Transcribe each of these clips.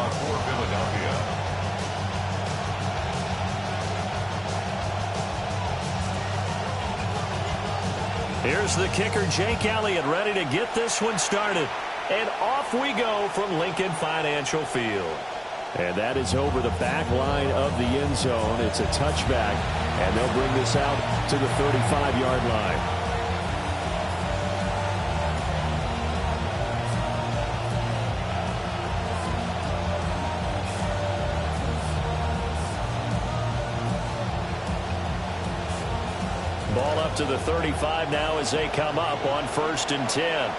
down for Philadelphia. Here's the kicker, Jake Elliott, ready to get this one started. And off we go from Lincoln Financial Field. And that is over the back line of the end zone. It's a touchback, and they'll bring this out to the 35-yard line. Ball up to the 35 now as they come up on 1st and 10.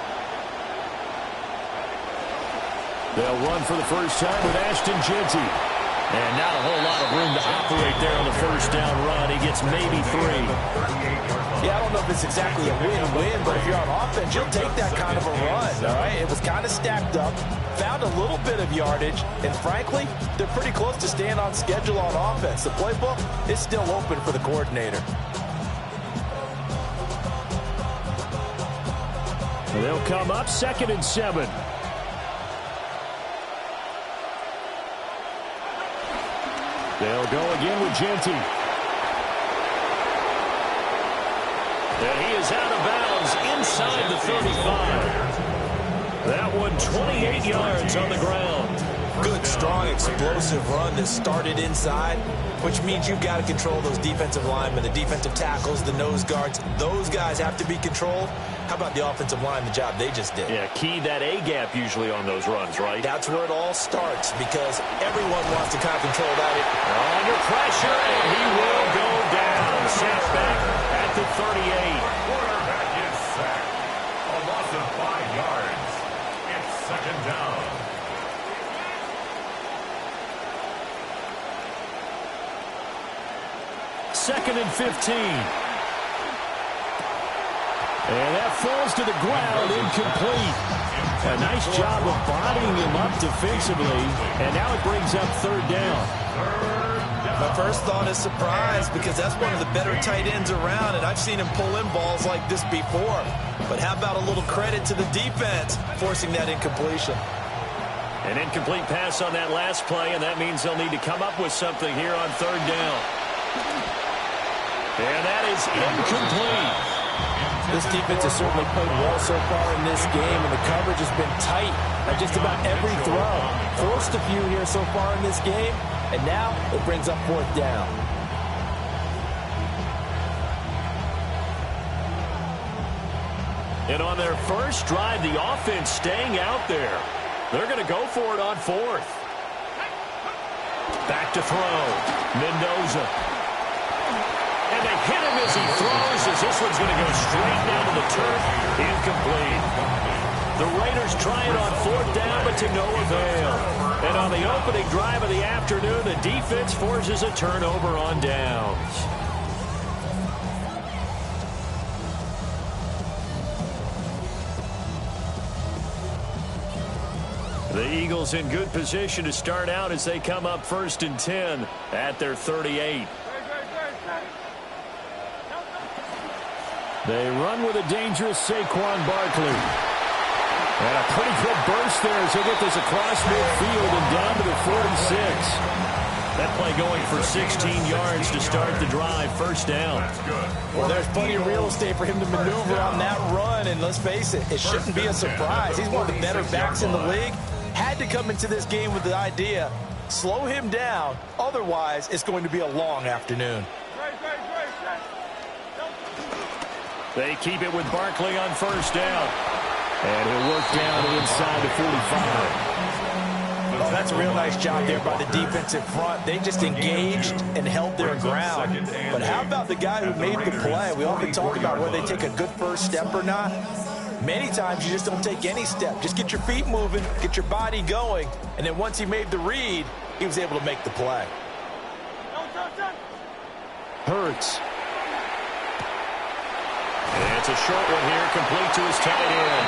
They'll run for the first time with Ashton Jeanty. And not a whole lot of room to operate there on the first down run. He gets maybe 3. Yeah, I don't know if it's exactly a win-win, but if you're on offense, you'll take that kind of a run, all right? It was kind of stacked up, found a little bit of yardage, and frankly, they're pretty close to staying on schedule on offense. The playbook is still open for the coordinator. They'll come up 2nd and 7. They'll go again with Jeanty. And he is out of bounds inside the 35. That one 28 yards on the ground. Good, strong, explosive run that started inside, which means you've got to control those defensive linemen, the defensive tackles, the nose guards. Those guys have to be controlled. How about the offensive line, the job they just did? Yeah, key that A-gap usually on those runs, right? That's where it all starts because everyone wants to kind of control that. Under pressure, and he will go down. Sacked back at the 38. Quarterback is sacked. A loss of 5 yards. It's 2nd down. Second and 15. And that falls to the ground, incomplete. A nice job of bodying him up defensively, and now it brings up 3rd down. My first thought is surprise because that's one of the better tight ends around, and I've seen him pull in balls like this before. But how about a little credit to the defense forcing that incompletion? An incomplete pass on that last play, and that means they'll need to come up with something here on 3rd down. And that is incomplete. This defense has certainly played well so far in this game, and the coverage has been tight at just about every throw. Forced a few here so far in this game, and now it brings up 4th down. And on their first drive, the offense staying out there. They're going to go for it on 4th. Back to throw. Mendoza. And they hit him as he throws, as this one's going to go straight down to the turf. Incomplete. The Raiders try it on 4th down, but to no avail. And on the opening drive of the afternoon, the defense forces a turnover on downs. The Eagles in good position to start out as they come up 1st and 10 at their 38. They run with a dangerous Saquon Barkley. And a pretty good burst there as they get this across midfield and down to the 46. That play going for 16 yards to start the drive. 1st down. Well, there's plenty of real estate for him to maneuver on that run. And let's face it, it shouldn't be a surprise. He's one of the better backs in the league. Had to come into this game with the idea, slow him down. Otherwise, it's going to be a long afternoon. They keep it with Barkley on 1st down. And he'll work down inside the 45. Well, that's a real nice job there by the defensive front. They just engaged and held their ground. But how about the guy who made the play? We often talk about whether they take a good first step or not. Many times you just don't take any step. Just get your feet moving, get your body going. And then once he made the read, he was able to make the play. Hurts. And it's a short one here, complete to his tight end.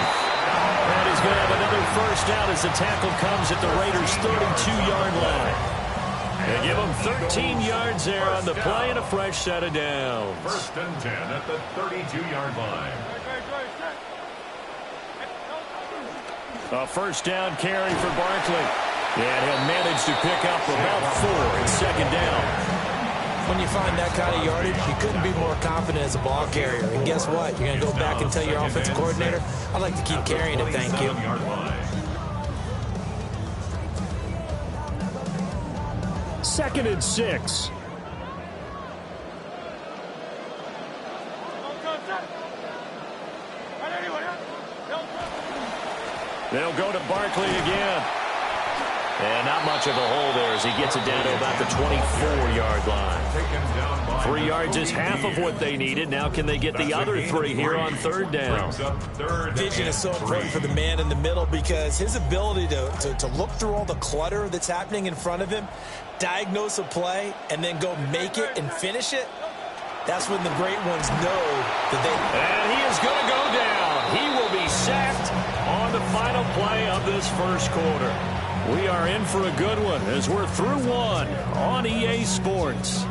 And he's going to have another 1st down as the tackle comes at the Raiders' 32-yard line. They give him 13 yards there on the play and a fresh set of downs. 1st and 10 at the 32-yard line. A 1st down carry for Barkley. And he'll manage to pick up about 4 in second down. When you find that kind of yardage, you couldn't be more confident as a ball carrier. And guess what? You're going to go back and tell your offensive coordinator, I'd like to keep carrying it, thank you. Second and 6. They'll go to Barkley again. And not much of a hole there as he gets it down to about the 24-yard line. 3 yards is half of what they needed. Now can they get the other 3 here on third down? Vision is so important for the man in the middle because his ability to look through all the clutter that's happening in front of him, diagnose a play, and then go make it and finish it, that's when the great ones know that they... And he is going to go down. He will be sacked on the final play of this first quarter. We are in for a good one as we're through one on EA Sports.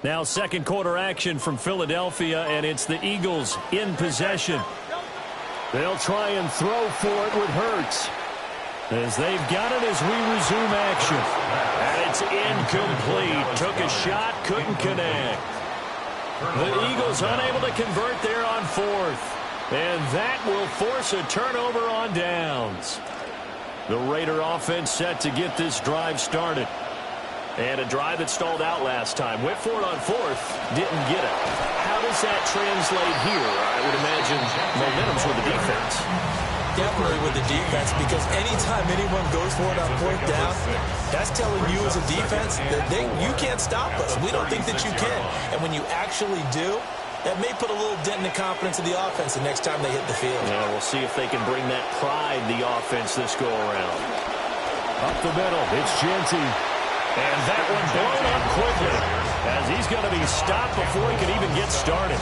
Now second quarter action from Philadelphia, and it's the Eagles in possession. They'll try and throw for it with Hurts as they've got it as we resume action. And it's incomplete. Took a shot, couldn't connect. The Eagles unable to convert there on fourth. And that will force a turnover on downs. The Raider offense set to get this drive started. And a drive that stalled out last time. Went for it on fourth. Didn't get it. How does that translate here? I would imagine momentum's with the defense. Definitely with the defense, because anytime anyone goes for it on fourth down, that's telling you as a defense that you can't stop us. We don't think that you can. And when you actually do, that may put a little dent in the confidence of the offense the next time they hit the field. Yeah, we'll see if they can bring that pride, the offense, this go-around. Up the middle, it's Genty. And that one blown up quickly as he's going to be stopped before he can even get started.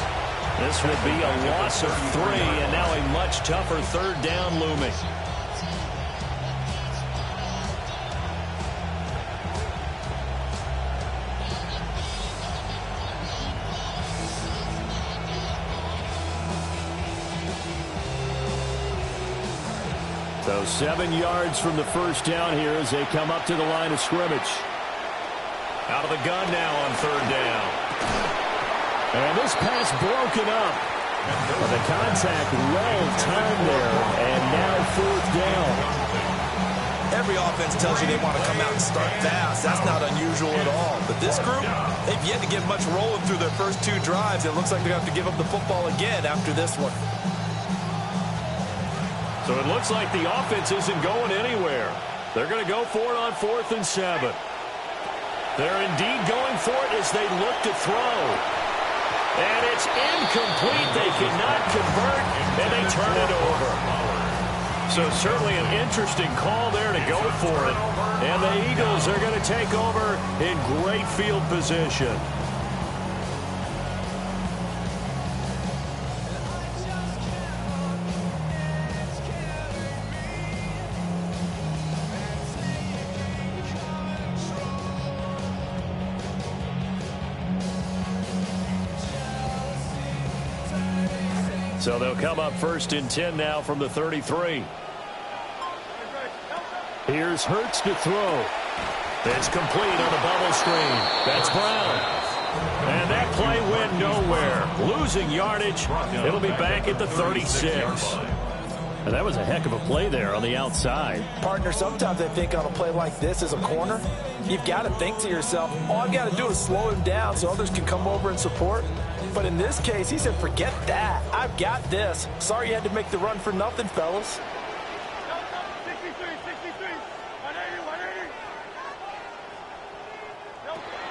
This will be a loss of 3 and now a much tougher third down looming. So 7 yards from the first down here as they come up to the line of scrimmage. Out of the gun now on third down. And this pass broken up. But the contact well timed there. And now fourth down. Every offense tells you they want to come out and start fast. That's not unusual at all. But this group, they've yet to get much rolling through their first 2 drives. It looks like they're going to have to give up the football again after this one. So it looks like the offense isn't going anywhere. They're going to go for it on 4th and 7. They're indeed going for it as they look to throw. And it's incomplete. They cannot convert, and they turn it over. So certainly an interesting call there to go for it. And the Eagles are going to take over in great field position. So they'll come up 1st and 10 now from the 33. Here's Hurts to throw. It's complete on a bubble screen. That's Brown. And that play went nowhere. Losing yardage. It'll be back at the 36. And that was a heck of a play there on the outside. Partner, sometimes I think on a play like this as a corner, you've got to think to yourself, all I've got to do is slow him down so others can come over and support. But in this case, he said, forget that. I've got this. Sorry you had to make the run for nothing, fellas.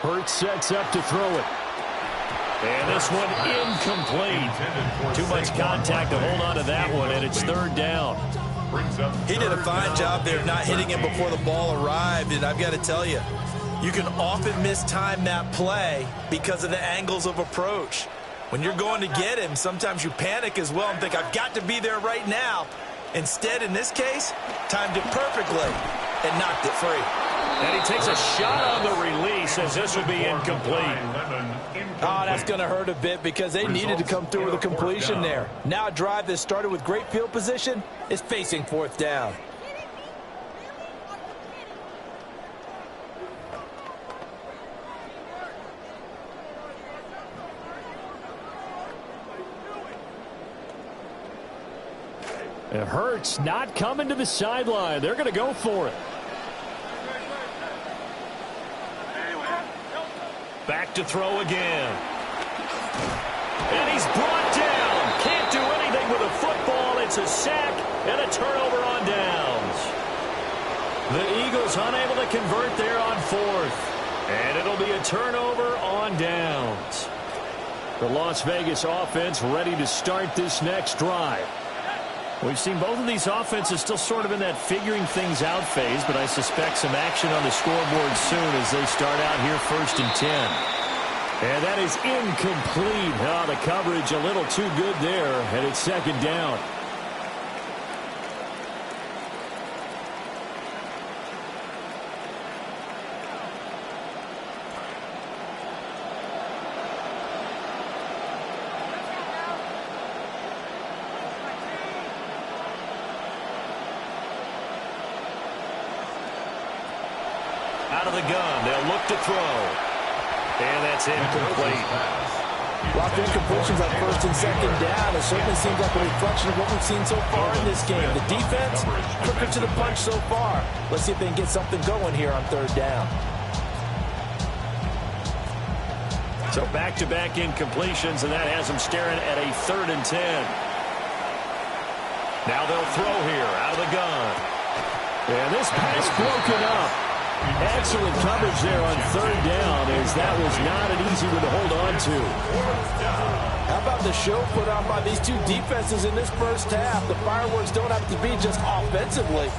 Hurts sets up to throw it. And this one incomplete. Too much contact to hold on to that one, and it's third down. He did a fine job there of not hitting him before the ball arrived, and I've got to tell you, you can often mistime that play because of the angles of approach. When you're going to get him, sometimes you panic as well and think, I've got to be there right now. Instead, in this case, timed it perfectly and knocked it free. And he takes a shot on the release as this will be incomplete. Oh, that's going to hurt a bit because they needed to come through with a completion there. Now a drive that started with great field position is facing fourth down. It hurts not coming to the sideline. They're going to go for it. Back to throw again. And he's brought down. Can't do anything with a football. It's a sack and a turnover on downs. The Eagles unable to convert there on fourth. And it'll be a turnover on downs. The Las Vegas offense ready to start this next drive. We've seen both of these offenses still sort of in that figuring things out phase, but I suspect some action on the scoreboard soon as they start out here 1st and 10. And that is incomplete. Oh, the coverage a little too good there, and it's second down. Out of the gun, they'll look to throw. And that's incomplete. Lots of incompletions on 1st and 2nd down. It certainly seems like a reflection of what we've seen so far in this game. The defense, quicker to the punch so far. Let's see if they can get something going here on 3rd down. So back-to-back incompletions, and that has them staring at a 3rd and 10. Now they'll throw here out of the gun. And this pass broken up. Excellent coverage there on 3rd down, as that was not an easy one to hold on to. How about the show put on by these two defenses in this first half? The fireworks don't have to be just offensively.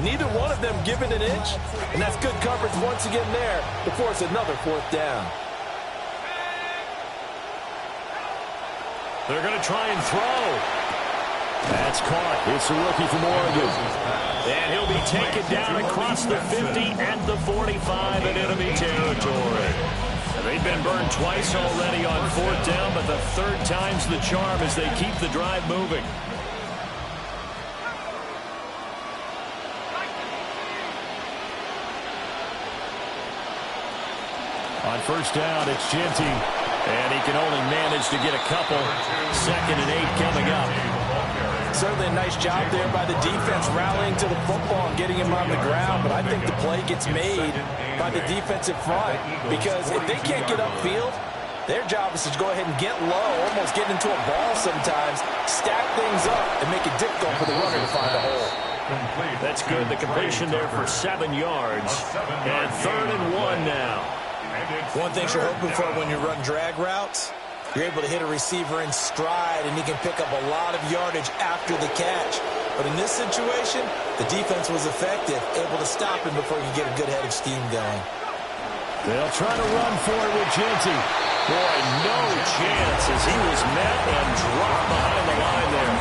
Neither one of them given an inch, and that's good coverage once again there to force another 4th down. They're going to try and throw. That's caught. It's a rookie from Oregon. And he'll be taken down across the 50 and the 45 in enemy territory. They've been burned twice already on 4th down, but the 3rd time's the charm as they keep the drive moving. On 1st down, it's Genty. And he can only manage to get a couple. 2nd and 8 coming up. Certainly a nice job there by the defense rallying to the football and getting him on the ground, but I think the play gets made by the defensive front because if they can't get upfield, their job is to go ahead and get low, almost get into a ball sometimes, stack things up, and make it difficult for the runner to find a hole. That's good. The completion there for 7 yards. And 3rd and 1 now. One thing you're hoping for when you run drag routes, you're able to hit a receiver in stride, and he can pick up a lot of yardage after the catch. But in this situation, the defense was effective, able to stop him before he could get a good head of steam going. They'll try to run for it with Genty. Boy, no chance as he was met and dropped behind the line there.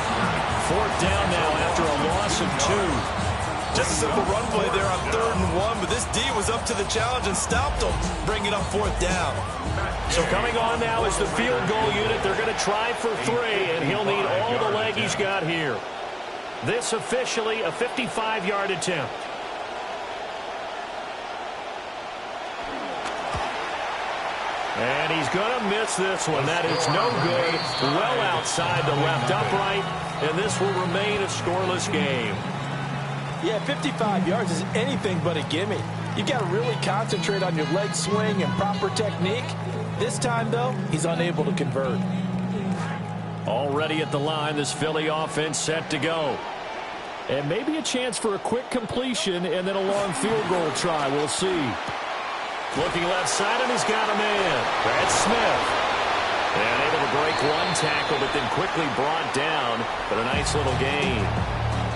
4th down now after a loss of 2. Just a simple run play there on 3rd and 1, but this D was up to the challenge and stopped him, bringing up 4th down. So coming on now is the field goal unit. They're going to try for 3, and he'll need all the leg he's got here. This officially a 55-yard attempt. And he's going to miss this one. That is no good. Well outside the left upright, and this will remain a scoreless game. Yeah, 55 yards is anything but a gimme. You've got to really concentrate on your leg swing and proper technique. This time, though, he's unable to convert. Already at the line, this Philly offense set to go. And maybe a chance for a quick completion and then a long field goal try. We'll see. Looking left side, and he's got a man. That's Smith. And able to break one tackle, but then quickly brought down. But a nice little gain.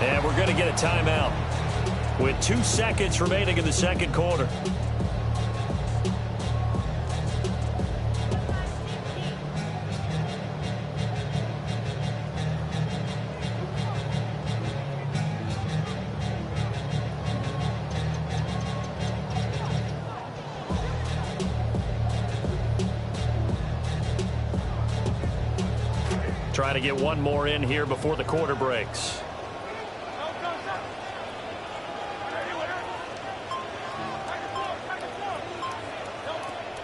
And we're going to get a timeout with 2 seconds remaining in the second quarter. Trying to get one more in here before the quarter breaks.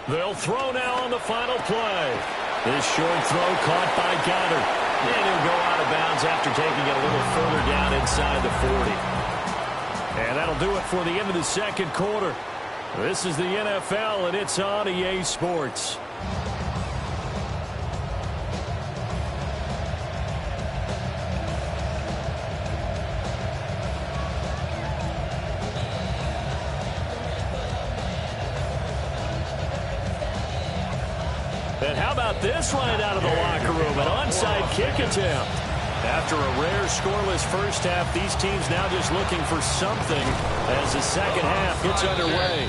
They'll throw now on the final play. This short throw caught by Goddard. And he'll go out of bounds after taking it a little further down inside the 40. And that'll do it for the end of the second quarter. This is the NFL, and it's on EA Sports. And how about this right out of the locker room? An onside kick attempt. After a rare scoreless first half, these teams now just looking for something as the second half gets underway.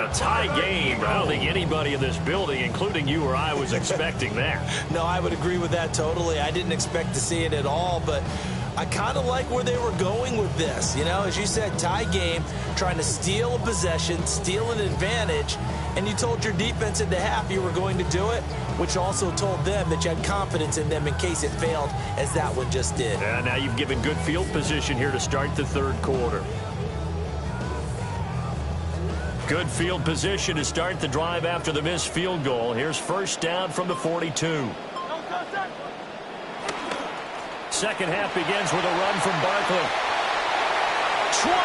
A tie game. I don't think anybody in this building, including you or I, was expecting that. No, I would agree with that totally. I didn't expect to see it at all, but I kind of like where they were going with this. You know, as you said, tie game, trying to steal a possession, steal an advantage, and you told your defense in the half you were going to do it, which also told them that you had confidence in them in case it failed, as that one just did. And now you've given good field position here to start the third quarter. Good field position to start the drive after the missed field goal. Here's first down from the 42. Second half begins with a run from Barkley. 20,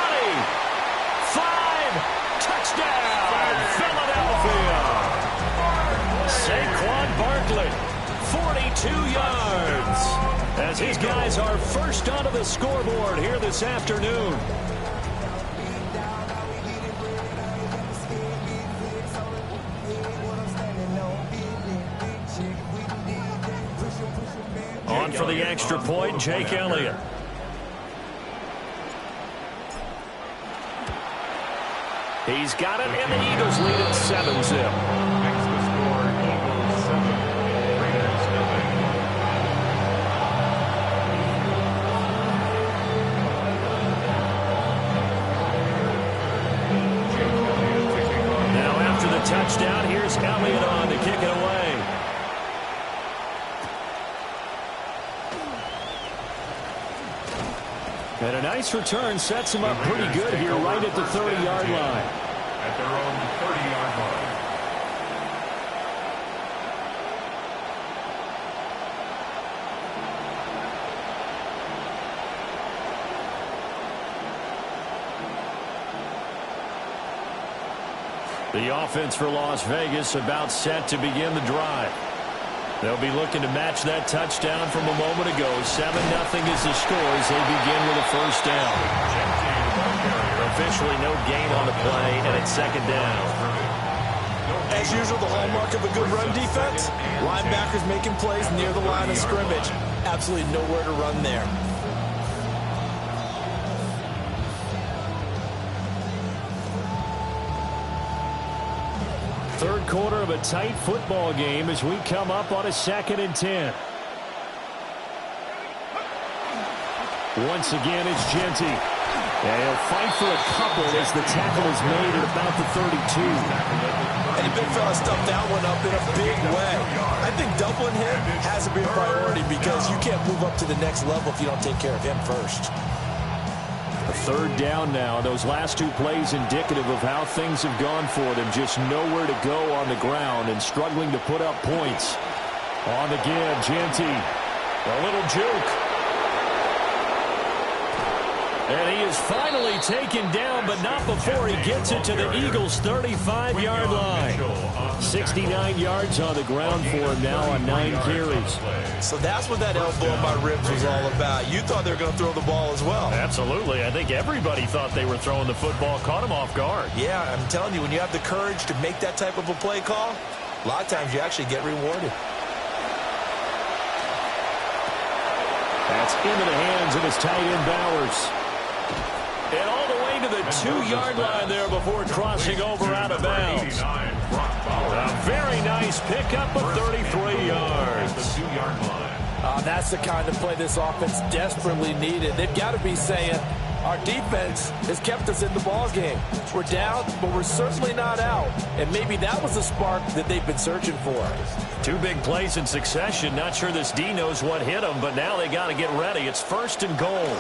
5, touchdown, Philadelphia. Saquon Barkley, 42 yards, as his guys are first onto the scoreboard here this afternoon. On for the extra point, Jake Elliott. He's got it, and the Eagles lead at 7-0. Next to score, Eagles 7, Raiders 9. Now after the touchdown, here's Elliott on to kick it away. And a nice return sets him up pretty good here right at the 30-yard line. At their own 30-yard line. The offense for Las Vegas about set to begin the drive. They'll be looking to match that touchdown from a moment ago. 7-0 is the score as they begin with a first down. Officially no gain on the play, and it's second down. As usual, the hallmark of a good run defense, linebackers making plays near the line of scrimmage. Absolutely nowhere to run there. Third quarter of a tight football game as we come up on a 2nd and 10. Once again, it's Genty. And he'll fight for a couple as the tackle is made at about the 32. And the big fella stuffed that one up in a big way. I think doubling him has to be a priority because you can't move up to the next level if you don't take care of him first. A third down now. Those last two plays indicative of how things have gone for them. Just nowhere to go on the ground and struggling to put up points. On the give, Genty. A little juke. And he is finally taken down, but not before he gets it to the Eagles' 35-yard line. 69 yards on the ground for him now on 9 carries. So that's what that elbow in my ribs was all about. You thought they were going to throw the ball as well. Absolutely. I think everybody thought they were throwing the football, caught him off guard. Yeah, I'm telling you, when you have the courage to make that type of a play call, a lot of times you actually get rewarded. That's into the hands of his tight end, Bowers. And all the way to the 2-yard line there before crossing over out of bounds. A very nice pickup of 33 yards. That's the kind of play this offense desperately needed. They've got to be saying, our defense has kept us in the ballgame. We're down, but we're certainly not out. And maybe that was the spark that they've been searching for. 2 big plays in succession. Not sure this D knows what hit them, but now they got to get ready. It's 1st and goal.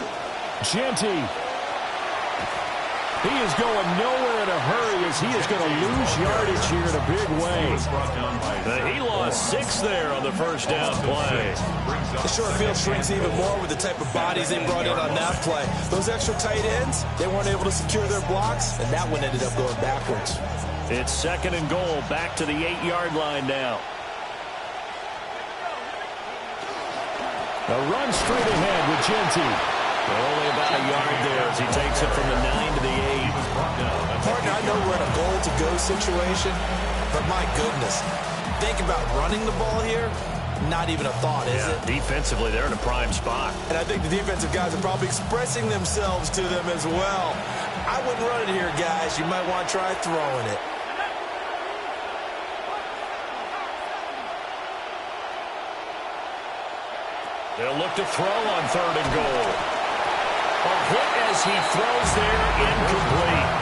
Genty. He is going nowhere in a hurry as he is going to lose yardage here in a big way. He lost 6 there on the first down play. The short field shrinks even more with the type of bodies they brought in on that play. Those extra tight ends, they weren't able to secure their blocks, and that one ended up going backwards. It's 2nd and goal, back to the 8-yard line now. A run straight ahead with Genty. Only about a yard there as he takes it from the 9 to the 8. Partner, I know we're in a goal-to-go situation, but my goodness, think about running the ball here. Not even a thought, is it? Defensively, they're in a prime spot. And I think the defensive guys are probably expressing themselves to them as well. I wouldn't run it here, guys. You might want to try throwing it. They'll look to throw on 3rd and goal. A hit as he throws there, incomplete.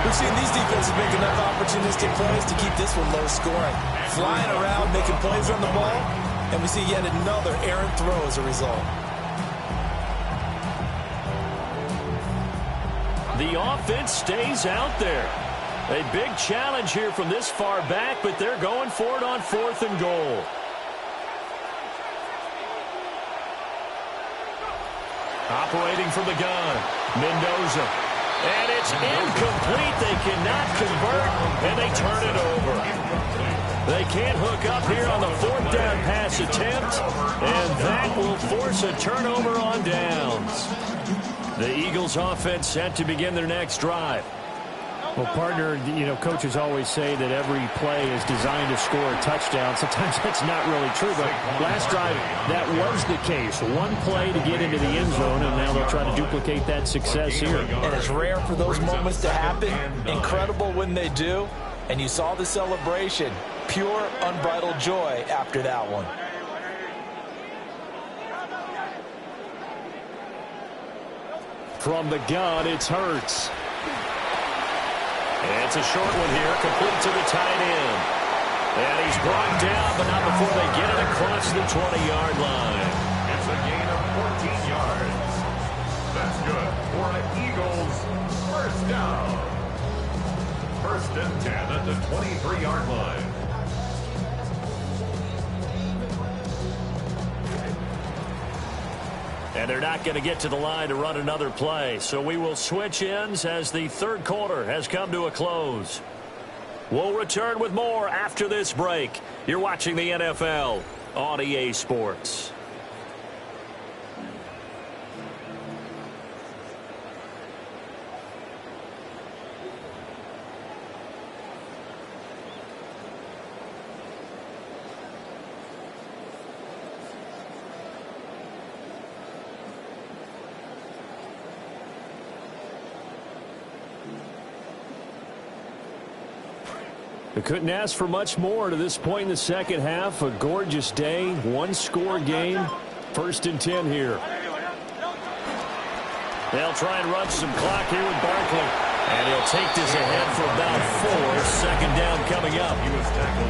We've seen these defenses make enough opportunistic plays to keep this one low scoring. Flying around, making plays on the ball, and we see yet another errant throw as a result. The offense stays out there. A big challenge here from this far back, but they're going for it on 4th and goal. Operating from the gun, Mendoza. And it's incomplete. They cannot convert, and they turn it over. They can't hook up here on the 4th down pass attempt, and that will force a turnover on downs. The Eagles offense set to begin their next drive. Well, partner, you know, coaches always say that every play is designed to score a touchdown. Sometimes that's not really true, but last drive, that was the case. One play to get into the end zone, and now they'll try to duplicate that success here. And it's rare for those moments to happen. Incredible when they do. And you saw the celebration. Pure, unbridled joy after that one. From the gun, it's Hurts. It's a short one here, complete to the tight end. And he's brought down, but not before they get it across the 20-yard line. It's a gain of 14 yards. That's good for an Eagles 1st down. 1st and 10 at the 23-yard line. And they're not going to get to the line to run another play. So we will switch ends as the 3rd quarter has come to a close. We'll return with more after this break. You're watching the NFL on EA Sports. We couldn't ask for much more to this point in the second half. A gorgeous day, 1-score game. 1st and 10 here. They'll try and run some clock here with Barkley. And he'll take this ahead for about 4. 2nd down coming up.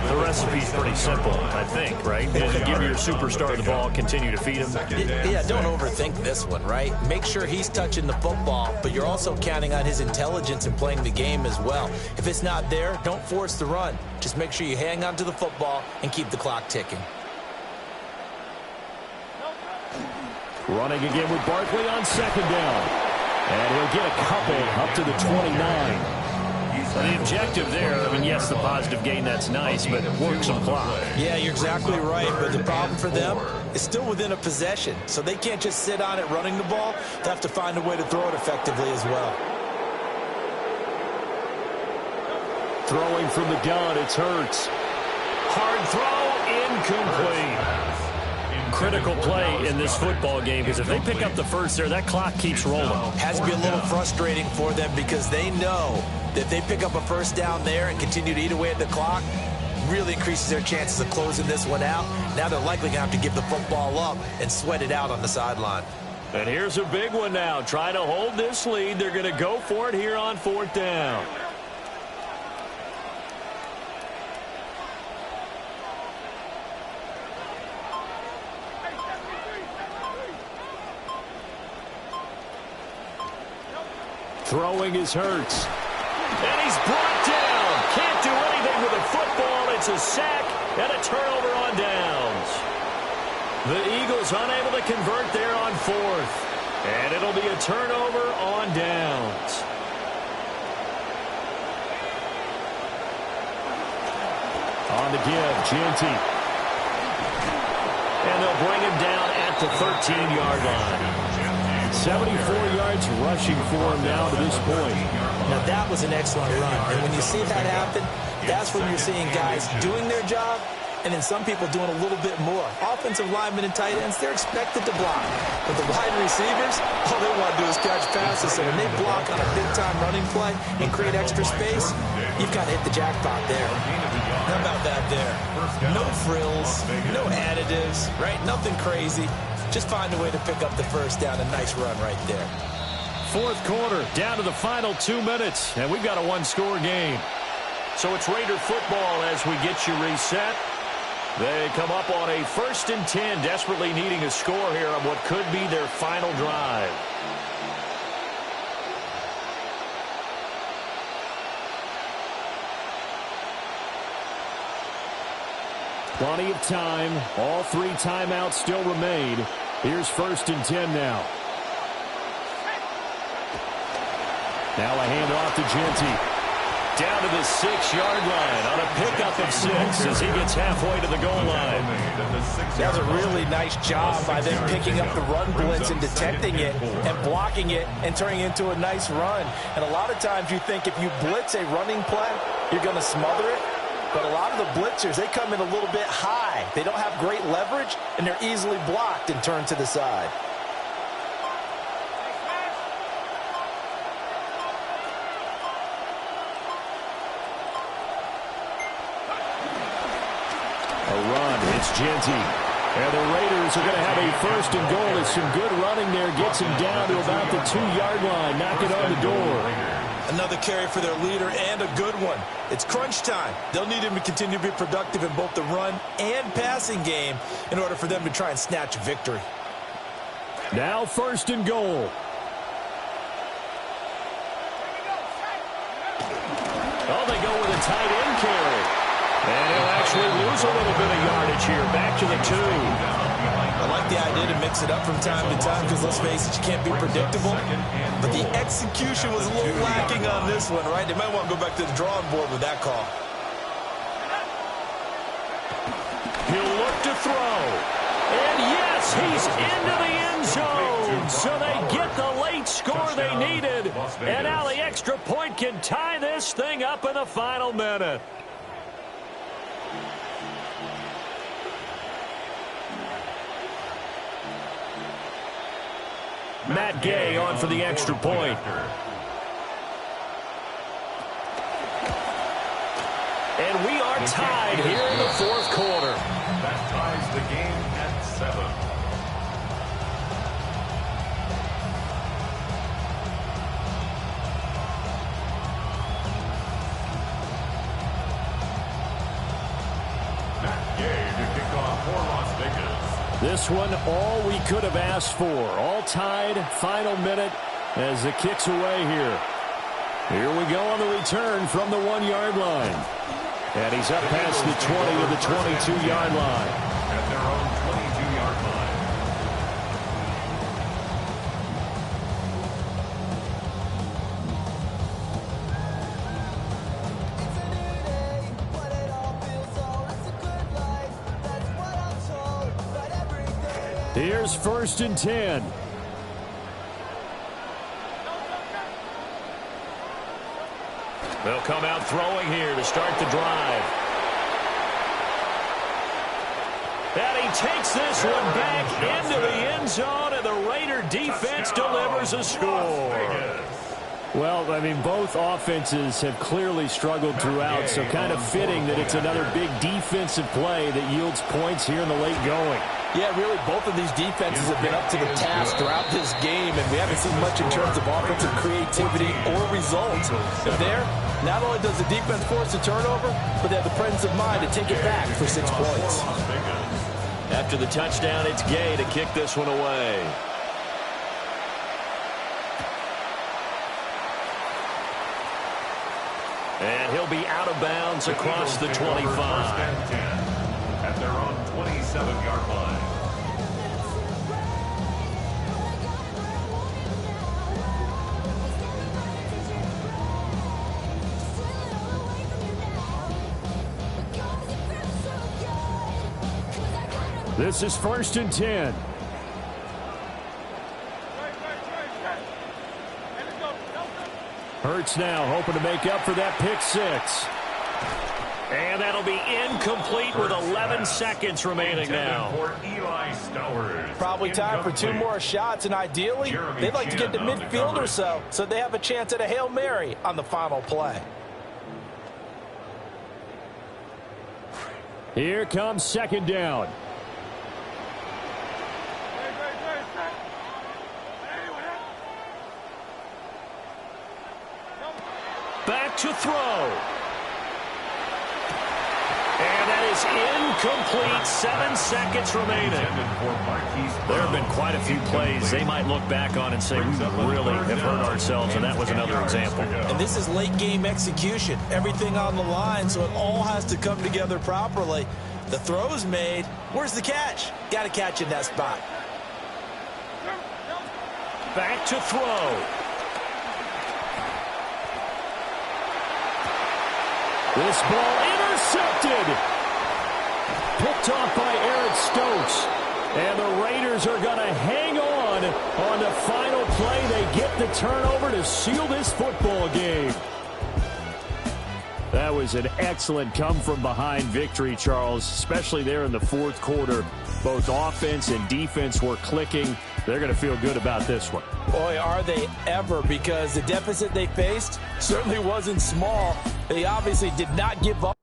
The recipe's pretty simple, I think, right? Give your superstar the ball, continue to feed him. Yeah, don't overthink this one, right? Make sure he's touching the football, but you're also counting on his intelligence in playing the game as well. If it's not there, don't force the run. Just make sure you hang on to the football and keep the clock ticking. Running again with Barkley on 2nd down. And he'll get a couple up to the 29. The objective there, I mean, yes, the positive gain, that's nice, but work some clock. Yeah, you're exactly right, but the problem for them is still within a possession, so they can't just sit on it running the ball. They have to find a way to throw it effectively as well. Throwing from the gun, it's Hurts. Hard throw, incomplete. critical play in this football game, because if they pick up the first there, that clock keeps rolling. Has to be a little frustrating for them because they know that if they pick up a first down there and continue to eat away at the clock, really increases their chances of closing this one out. Now they're likely going to have to give the football up and sweat it out on the sideline. And here's a big one now. Trying to hold this lead. They're going to go for it here on 4th down. Throwing is Hurts. And he's brought down. Can't do anything with a football. It's a sack and a turnover on downs. The Eagles unable to convert there on 4th. And it'll be a turnover on downs. On the give, Gianti. And they'll bring him down at the 13-yard line. 74 yards rushing for him now to this point. Now that was an excellent run. And when you see that happen, that's when you're seeing guys doing their job and then some people doing a little bit more. Offensive linemen and tight ends, they're expected to block. But the wide receivers, all they want to do is catch passes. So when they block on a big-time running play and create extra space, you've got to hit the jackpot there. How about that there? No frills, no additives, right? Nothing crazy. Just find a way to pick up the first down. A nice run right there. 4th quarter, down to the final 2 minutes, and we've got a one-score game. So it's Raider football as we get you reset. They come up on a 1st and 10, desperately needing a score here on what could be their final drive. Plenty of time. All 3 timeouts still remain. Here's 1st and 10 now. Now a handoff to Gianti. Down to the 6-yard line on a pickup of 6 as he gets halfway to the goal line. That was a really nice job by them picking up the run blitz and detecting it and blocking it and turning it into a nice run. And a lot of times you think if you blitz a running play, you're going to smother it. But a lot of the blitzers, they come in a little bit high. They don't have great leverage, and they're easily blocked and turned to the side. A run. It's Gianti. And the Raiders are going to have a 1st and goal. It's some good running there. Gets him down to about the 2-yard line. Knock it on the door. Another carry for their leader and a good one. It's crunch time. They'll need him to continue to be productive in both the run and passing game in order for them to try and snatch a victory. Now 1st and goal. Oh, they go with a tight end carry. And he'll actually lose a little bit of yardage here. Back to the 2. I like the idea to mix it up from time to time because, let's face it, you can't be predictable. But the execution was a little lacking on this one, right? They might want to go back to the drawing board with that call. He'll look to throw. And, yes, he's into the end zone. So they get the late score they needed. And now the extra point can tie this thing up in the final minute. Matt Gay on for the extra point. And we are tied here in the 4th quarter. That ties the game at 7. Matt Gay to kick off for Las Vegas. This one, all we could have asked for. All tied, final minute as it kicks away here. Here we go on the return from the 1-yard line. And he's up past the 20 to the 22-yard line. At their own 22-yard line. Here's 1st and 10. They'll come out throwing here to start the drive. And he takes this one back into the end zone, and the Raider defense delivers a score. Well, I mean, both offenses have clearly struggled throughout, so kind of fitting that it's another big defensive play that yields points here in the late going. Yeah, really, both of these defenses have been up to the task throughout this game, and we haven't seen much in terms of offensive creativity or results. But there, not only does the defense force a turnover, but they have the presence of mind to take it back for 6 points. After the touchdown, it's Gay to kick this one away. And he'll be out of bounds across the 25. At their own 27-yard line. This is 1st and 10. Hurts now, hoping to make up for that pick 6. And that'll be incomplete with 11 seconds remaining now. Probably time for 2 more shots, and ideally, they'd like to get to midfield or so they have a chance at a Hail Mary on the final play. Here comes 2nd down. Back to throw. And that is incomplete. 7 seconds remaining. There have been quite a few plays they might look back on and say, we really have hurt ourselves, and that was another example. And this is late game execution. Everything on the line, so it all has to come together properly. The throw's made. Where's the catch? Got to catch in that spot. Back to throw. This ball intercepted. Picked off by Eric Stokes. And the Raiders are going to hang on the final play. They get the turnover to seal this football game. That was an excellent come-from-behind victory, Charles, especially there in the 4th quarter. Both offense and defense were clicking. They're going to feel good about this one. Boy, are they ever, because the deficit they faced certainly wasn't small. They obviously did not give up.